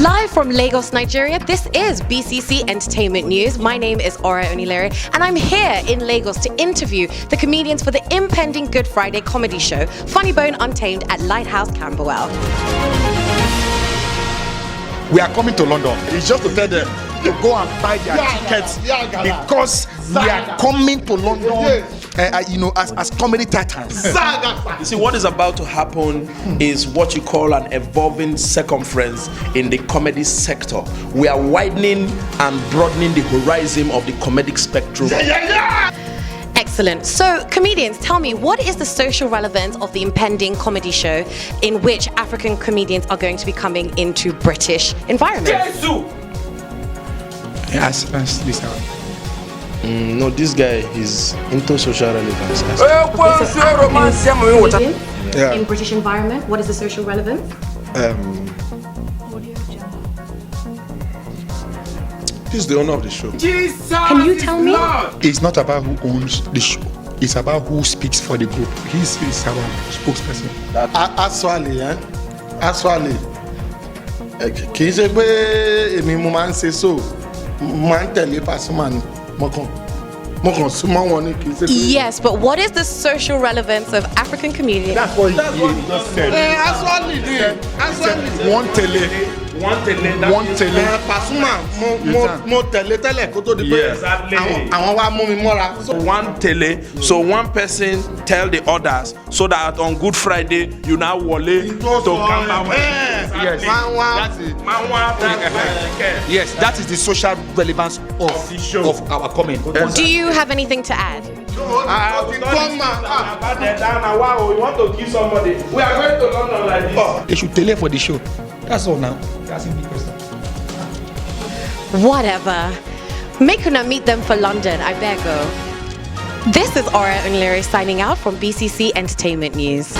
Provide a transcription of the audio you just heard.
Live from Lagos, Nigeria, this is BCC Entertainment News. My name is Ora Onilere, and I'm here in Lagos to interview the comedians for the impending Good Friday comedy show, Funnybone Untamed at Lighthouse Camberwell. We are coming to London. It's just to tell them to go and buy their tickets because we are coming to London. As comedy titans. You see, what is about to happen is what you call an evolving circumference in the comedy sector. We are widening and broadening the horizon of the comedic spectrum. Excellent. So, comedians, tell me, what is the social relevance of the impending comedy show in which African comedians are going to be coming into British environment? Yes, this one. No, this guy is into social relevance. In British environment, what is the social relevance? He's the owner of the show. Jesus, can you tell me? It's not about who owns the show. It's about who speaks for the group. He's our spokesperson. Aswale. Kì í ṣe pé èmi mo máa ń ṣe so máa ń tẹ̀lé Pasuma ni mo kàn súnmọ́ wọn ni kì í ṣe pé. Yes, but what is the social relevance of African comedians? That's what he just said. Aswale ni. One tele. Pasuma mo tẹ̀lé tẹ́lẹ̀ kó tó di pé àwọn wá mú mi mọ́ra. One tele, so one person tell the others, so that on Good Friday you now wole to come. Yes, that is the social relevance of the show, of our comment. Do you have anything to add? You want to kill somebody? We are going to London like this. They should tele for the show. That's all now. That's a big question. Whatever. Make una meet them for London, I beg go. This is Ora Onilere signing out from BCC Entertainment News.